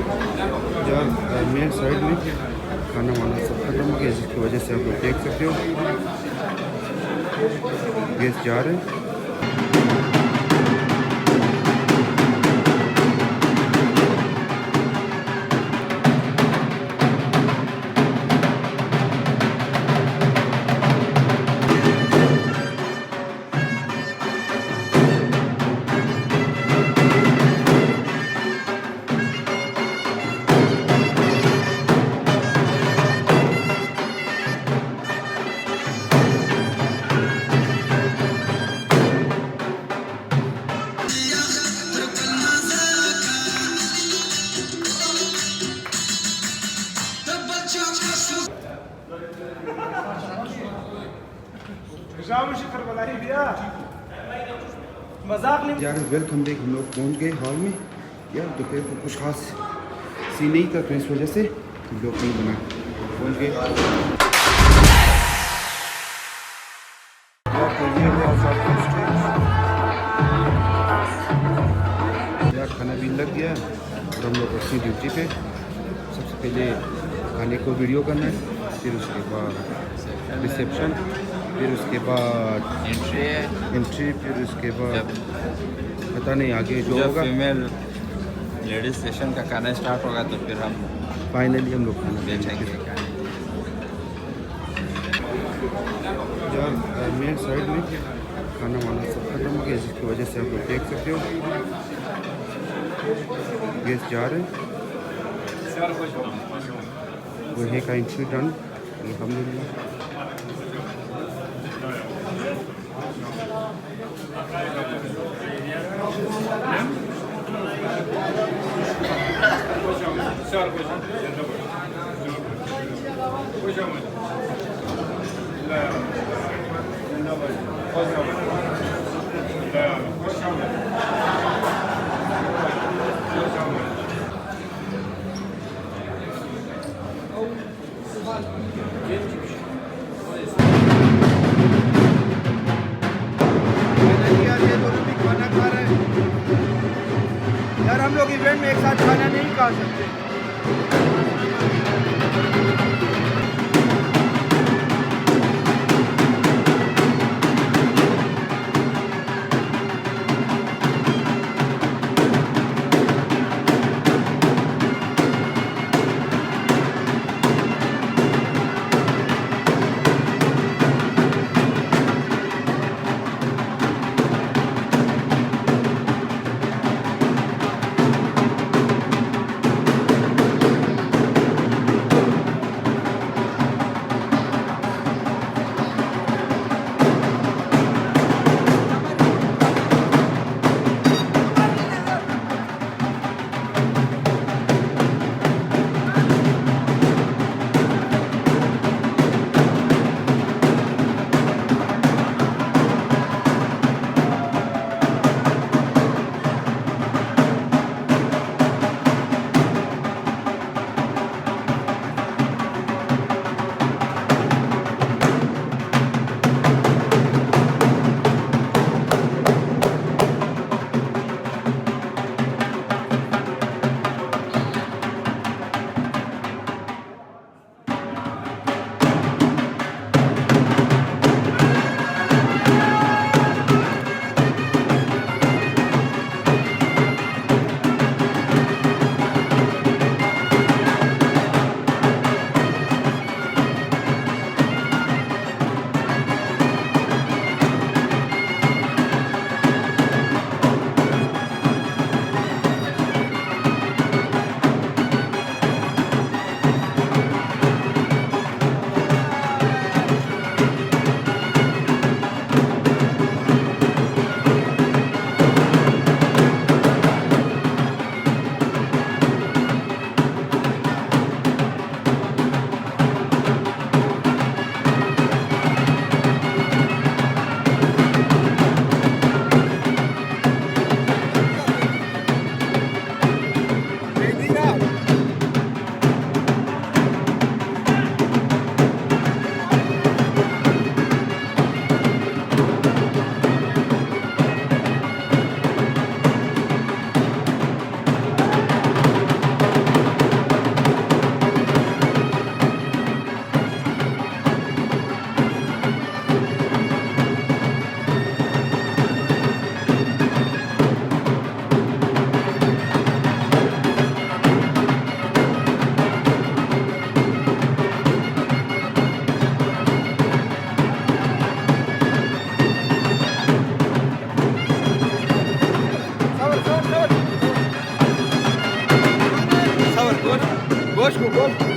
यार main side में खाना वाना सब खत्म हो गया, जिसकी वजह से आप लोग देख सकते हो गेस्ट जा रहे हैं। यार वेलकम बैक। हम लोग पहुँच गए हॉल में। यार दोपहर को कुछ खास सीन नहीं था, तो इस वजह से लोग नहीं बना पहुँच गए। यार खाना भी लग गया और हम लोग अपनी ड्यूटी पे। सबसे पहले खाने को वीडियो करना है, फिर उसके बाद रिसेप्शन, फिर उसके बाद एंट्री, फिर उसके बाद पता नहीं आगे जो होगा। फीमेल लेडीज सेशन का खाना स्टार्ट होगा तो फिर हम फाइनली हम लोग खाना बेचेंगे। यार मेन साइड में खाना वाना सब खत्म हो गया, जिसकी वजह से आप लोग देख सकते हो गेस्ट जा रहे हैं। वो है का एंट्री डन अल्हम्दुलिल्लाह। यार हम लोग इवेंट में एक साथ खाना नहीं खा सकते। गोश्त को गोश्त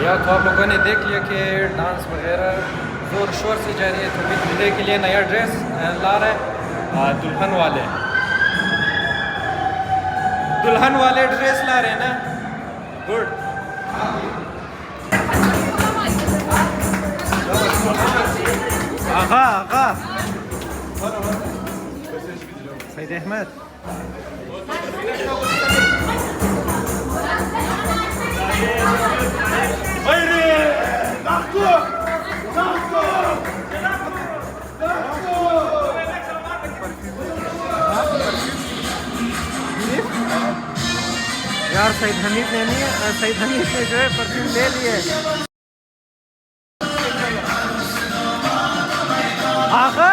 या तो आप लोगों ने देख लिया कि डांस वगैरह ज़ोर शोर से जा रही है। तो भी दूल्हे के लिए नया ड्रेस ला रहे हैं दुल्हन वाले ड्रेस ला रहे हैं ना। गुड। आगा सईद अहमद यार सईद हमीद ने नहीं है, सईद हमीद ने जो है परफ्यूम ले लिए। आगा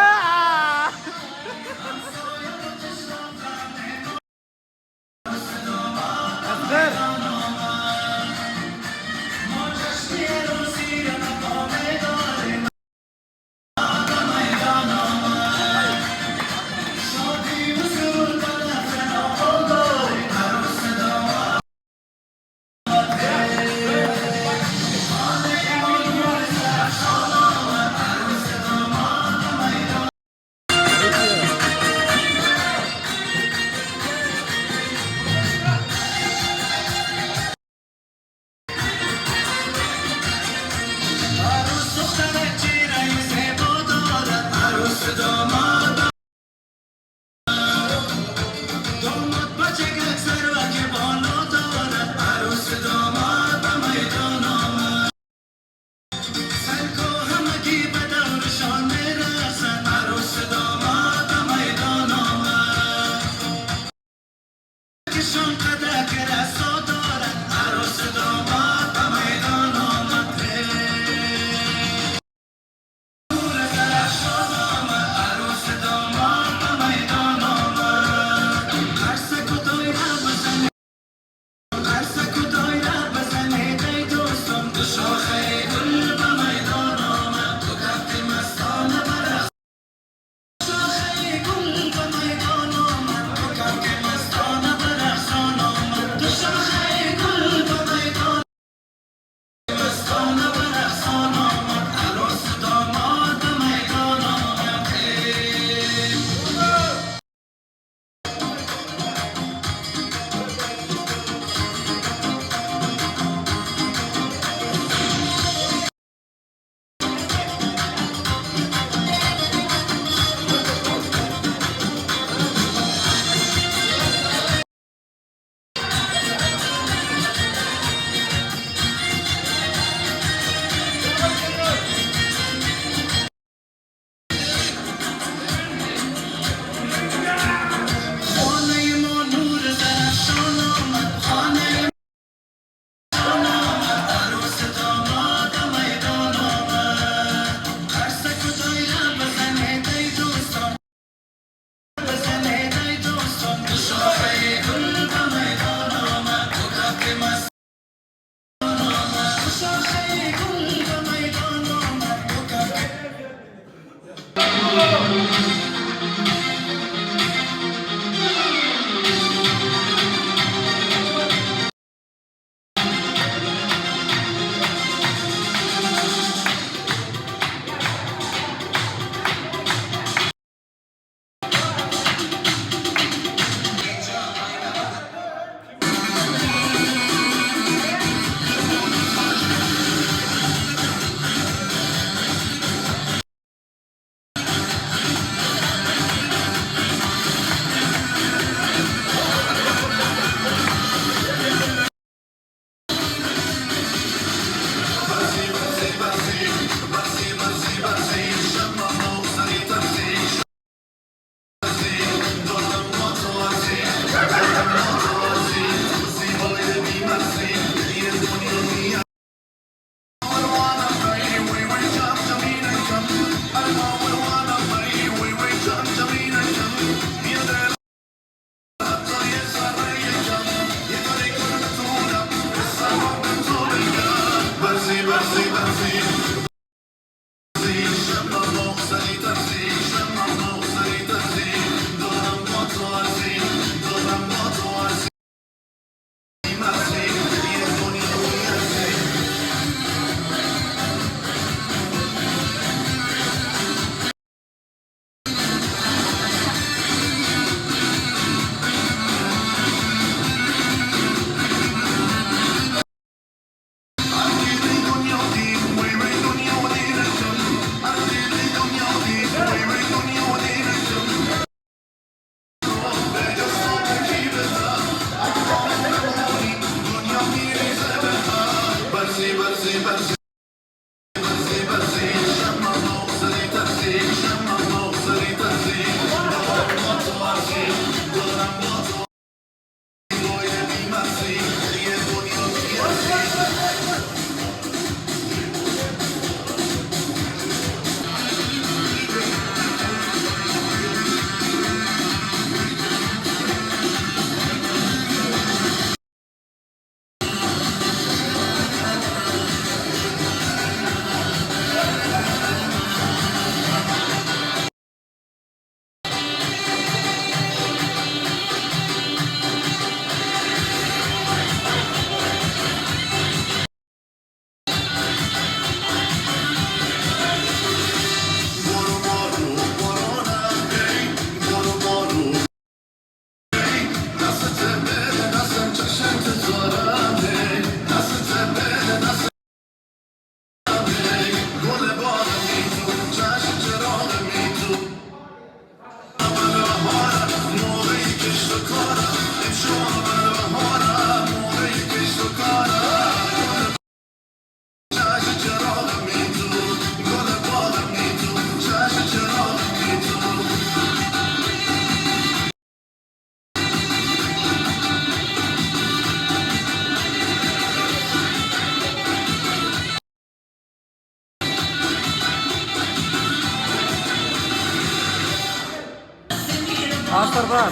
हाँ सरदार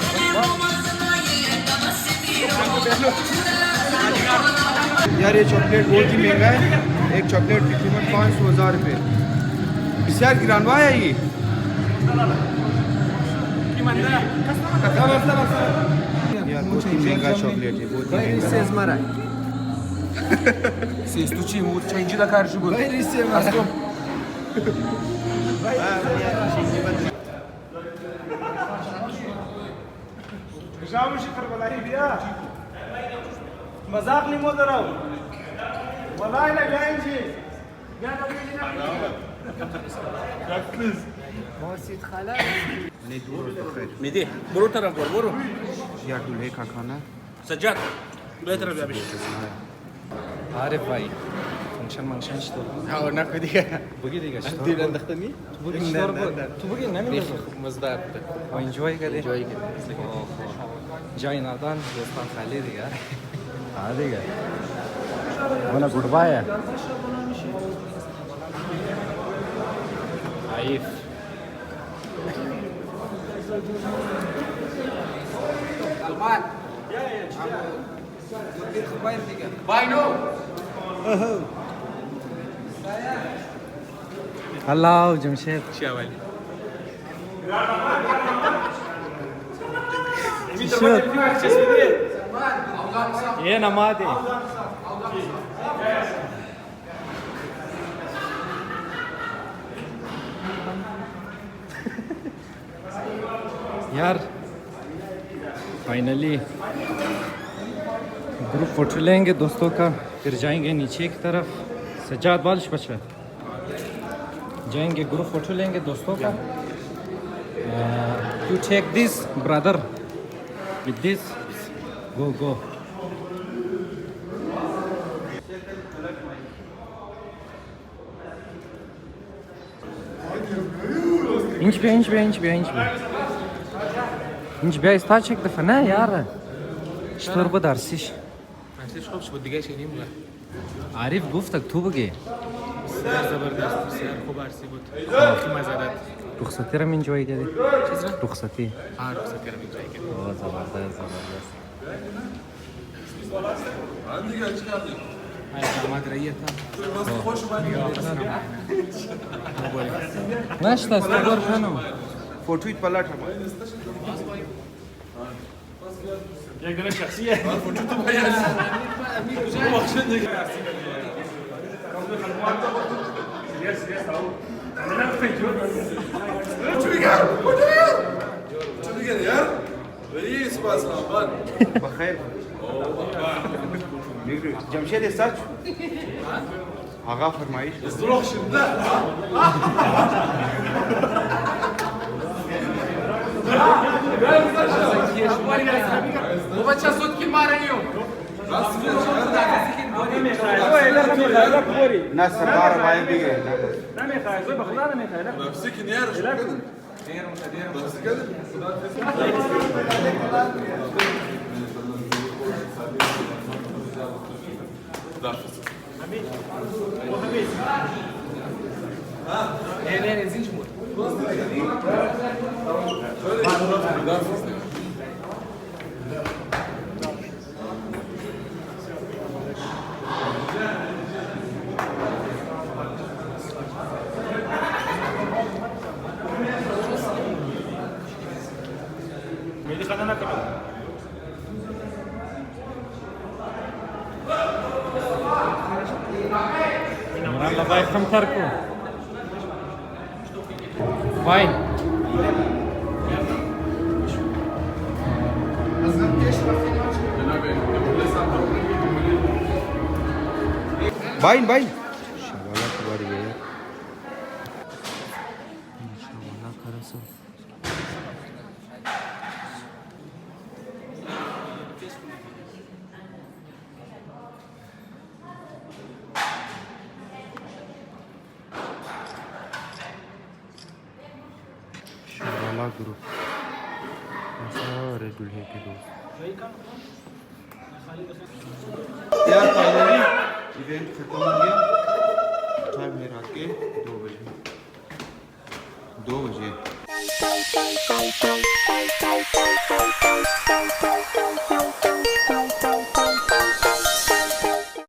यार ये चॉकलेट बहुत ही महंगा है। एक चॉकलेट की कीमत 500,000 रुपये। बिस्यार गिरानवा है ये। यार बहुत ही महंगा चॉकलेट है, बहुत ही महंगा। Sestuci mu çayıncı da karşı bu. Askom. جامو شي کربلایی بیا مذاق نہیں مود رہا والله لا جاين جي नहीं दूर बखैर Midi, buru taraf var, buru. यार दूल्हे का खाना Sacat. Bu taraf ya bir. عارف भाई फंक्शन شتو Ha, ona kodiga. بگی دیگه شتو Dil andakhtani? تو بگی شتور بود تو بگی نمیدونم Mızda. و انجوی کردی Enjoy کردی. جای نادان دوستان خالی دیگه ها دیگه انا گود بای عیف Alman. هلاو جمشید Şevali. شد یه نمادی यार फाइनली ग्रुप फोटो लेंगे दोस्तों का, फिर जाएंगे नीचे की तरफ। सज्जाद बालिश बचा जाएंगे ग्रुप फोटो लेंगे दोस्तों का। You take this brother with this, go inch be ista çekti fena yara شتور درسیش Antiş خوبش بود دیگه شنیم لا. عارف گفتك تو بگی بسیار زبردست، بسیار خوب عرصی بود. خیلی مزادت. رخصتی رو من جوی کردی چیز را؟ رخصتی رخصتی رو می‌جایی که. اوه زبردست های داماد رایتا. نشت است بگور خانم फोटो पलट हमारे یک دونه شخصیه बखैर जमशेद सच आगा फरमाइश بابا چه صوت کی ماره یو؟ نه سردار باید بگه الله باید کمتر کن واین باین باین شوالا کباری گیا شوالا کرسو शवाला ग्रुप सारे दूल्हे के दोस्त यार फाइनली इवेंट खत्म हो गया टाइम है रात के 2 बजे